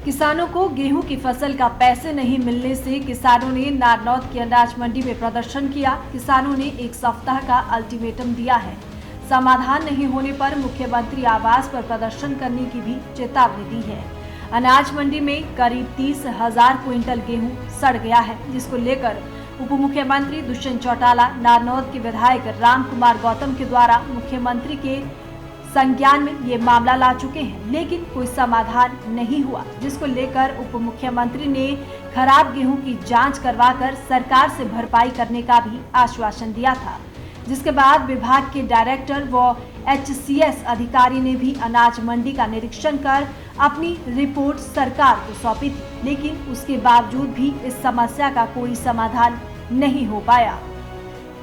किसानों को गेहूं की फसल का पैसे नहीं मिलने से किसानों ने नारनौद की अनाज मंडी में प्रदर्शन किया। किसानों ने एक सप्ताह का अल्टीमेटम दिया है। समाधान नहीं होने पर मुख्यमंत्री आवास पर प्रदर्शन करने की भी चेतावनी दी है। अनाज मंडी में करीब 30,000 क्विंटल गेहूं सड़ गया है, जिसको लेकर उप मुख्यमंत्री दुष्यंत चौटाला नारनौद के विधायक राम कुमार गौतम के द्वारा मुख्यमंत्री के संज्ञान में ये मामला ला चुके हैं, लेकिन कोई समाधान नहीं हुआ, जिसको लेकर उप मुख्यमंत्री ने खराब गेहूं की जांच करवाकर सरकार से भरपाई करने का भी आश्वासन दिया था। जिसके बाद विभाग के डायरेक्टर व HCS अधिकारी ने भी अनाज मंडी का निरीक्षण कर अपनी रिपोर्ट सरकार को सौंपी थी, लेकिन उसके बावजूद भी इस समस्या का कोई समाधान नहीं हो पाया।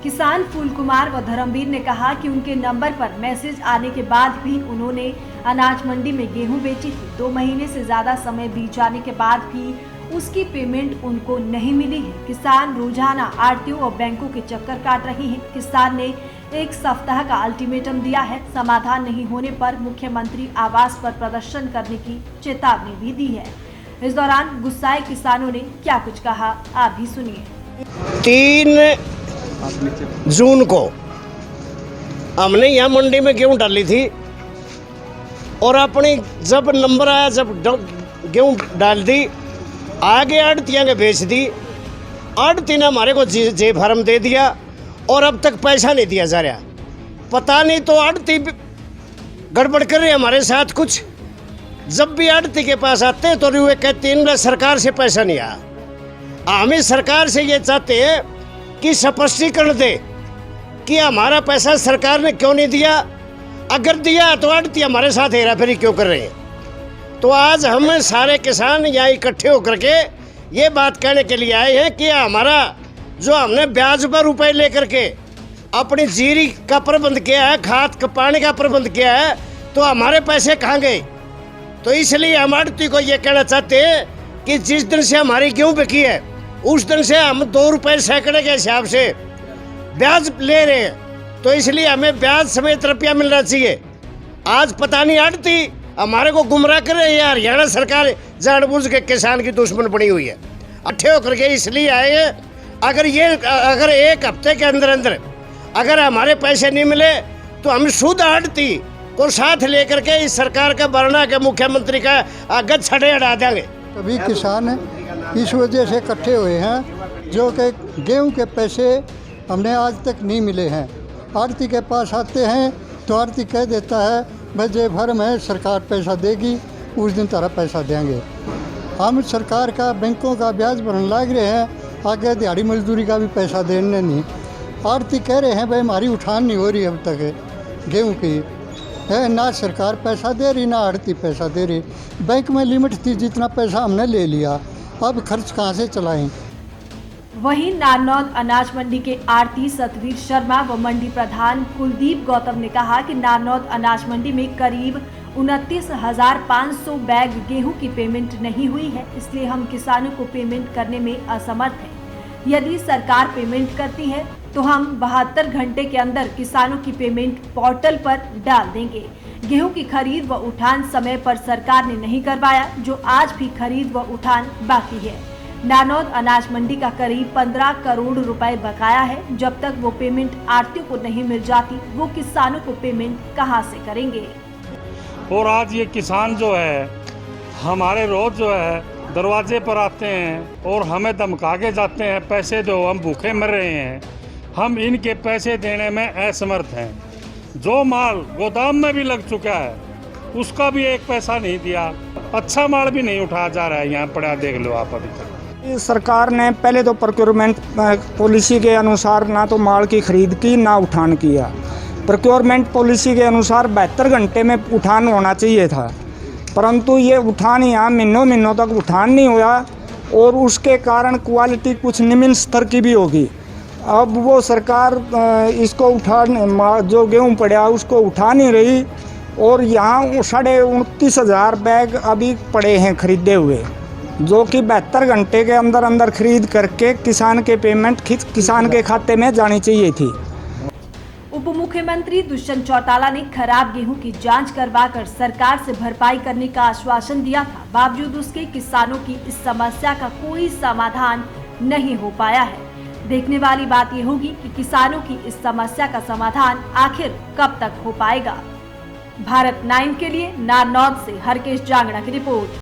किसान फूल कुमार व धर्मवीर ने कहा कि उनके नंबर पर मैसेज आने के बाद भी उन्होंने अनाज मंडी में गेहूं बेची थी। 2 महीने से ज्यादा समय बीत जाने के बाद भी उसकी पेमेंट उनको नहीं मिली है। किसान रोजाना आरटीओ और बैंकों के चक्कर काट रहे हैं। किसान ने एक सप्ताह का अल्टीमेटम दिया है। समाधान नहीं होने पर मुख्यमंत्री आवास पर प्रदर्शन करने की चेतावनी भी दी है। इस दौरान गुस्साए किसानों ने क्या कुछ कहा, आप भी सुनिए। 3 जून को हमने यहाँ मंडी में गेहूं डाली थी और अपनी जब नंबर आया, जब गेहूं डाल दी, आगे आड़तियाँ के बेच दी। आड़ती ने हमारे को जे फार्म दे दिया और अब तक पैसा नहीं दिया जा रहा। पता नहीं तो आड़ती गड़बड़ कर रहे हमारे साथ कुछ। जब भी आड़ती के पास आते हैं तो वे कहते हैं सरकार से पैसा नहीं आया। हमें सरकार से ये चाहते हैं कि स्पष्टीकरण दे कि हमारा पैसा सरकार ने क्यों नहीं दिया। अगर दिया तो आड़ती हमारे साथ हेरा फेरी क्यों कर रहे हैं। तो आज हम सारे किसान यहाँ इकट्ठे होकर के ये बात कहने के लिए आए हैं कि हमारा जो हमने ब्याज पर रुपए लेकर के अपनी जीरी का प्रबंध किया है, खाद पानी का प्रबंध किया है, तो हमारे पैसे कहाँ गए। तो इसलिए हम आड़ती को ये कहना चाहते हैं कि जिस दिन से हमारी गेहूँ बिकी है उस दिन से हम 2 रुपए सैकड़े के हिसाब से ब्याज ले रहे हैं। तो इसलिए हमें ब्याज समेत रुपया मिलना चाहिए। आज पता नहीं आड़ती हमारे को गुमराह कर रहे हैं। हरियाणा सरकार जानबूझ के किसान की दुश्मन बनी हुई है। इकट्ठे होकर के इसलिए आए हैं। अगर 1 हफ्ते के अंदर अंदर अगर हमारे पैसे नहीं मिले तो हम शुद्ध आड़ती को साथ लेकर के इस सरकार का वरना के मुख्यमंत्री का गद छड़े हटा देंगे। सभी किसान इस वजह से इकट्ठे हुए हैं जो कि गेहूं के पैसे हमने आज तक नहीं मिले हैं। आड़ती के पास आते हैं तो आड़ती कह देता है भाई जे फर्म है, सरकार पैसा देगी, उस दिन तारा पैसा देंगे। हम सरकार का बैंकों का ब्याज भरने लग रहे हैं, आगे दिहाड़ी मजदूरी का भी पैसा देने नहीं। आड़ती कह रहे हैं भाई हमारी उठान नहीं हो रही अब तक गेहूँ की है, ना सरकार पैसा दे रही ना आड़ती पैसा दे रही। बैंक में लिमिट थी, जितना पैसा हमने ले लिया, अब खर्च कहाँ से चलाएं। वहीं नारनौद अनाज मंडी के आरती सतवीर शर्मा व मंडी प्रधान कुलदीप गौतम ने कहा कि नारनौद अनाज मंडी में करीब 29,500 बैग गेहूं की पेमेंट नहीं हुई है, इसलिए हम किसानों को पेमेंट करने में असमर्थ हैं। यदि सरकार पेमेंट करती है तो हम 72 घंटे के अंदर किसानों की पेमेंट पोर्टल पर डाल देंगे। गेहूं की खरीद व उठान समय पर सरकार ने नहीं करवाया, जो आज भी खरीद व उठान बाकी है। नारनौद अनाज मंडी का करीब 15 करोड़ रुपए बकाया है। जब तक वो पेमेंट आड़तियों को नहीं मिल जाती, वो किसानों को पेमेंट कहां से करेंगे। और आज ये किसान जो है हमारे रोज जो है दरवाजे पर आते हैं और हमें धमका के जाते हैं पैसे दो, हम भूखे मर रहे हैं। हम इनके पैसे देने में असमर्थ हैं। जो माल गोदाम में भी लग चुका है उसका भी 1 पैसा नहीं दिया। अच्छा माल भी नहीं उठाया जा रहा है, यहाँ पड़ा देख लो आप। अभी तक सरकार ने पहले तो प्रोक्योरमेंट पॉलिसी के अनुसार ना तो माल की खरीद की ना उठान किया। प्रोक्योरमेंट पॉलिसी के अनुसार 72 घंटे में उठान होना चाहिए था, परंतु ये उठान यहाँ महीनों तक उठान नहीं हुआ और उसके कारण क्वालिटी कुछ निम्न स्तर की भी होगी। अब वो सरकार इसको जो गेहूँ पड़ा उसको उठा नहीं रही और यहाँ 29,500 बैग अभी पड़े हैं खरीदे हुए, जो कि 72 घंटे के अंदर अंदर खरीद करके किसान के पेमेंट किसान के खाते में जानी चाहिए थी। उप मुख्यमंत्री दुष्यंत चौटाला ने खराब गेहूं की जांच करवाकर सरकार से भरपाई करने का आश्वासन दिया था। बावजूद उसके किसानों की इस समस्या का कोई समाधान नहीं हो पाया है। देखने वाली बात यह होगी कि किसानों की इस समस्या का समाधान आखिर कब तक हो पाएगा। भारत 9 के लिए नारनौल से हरकेश जांगड़ा की रिपोर्ट।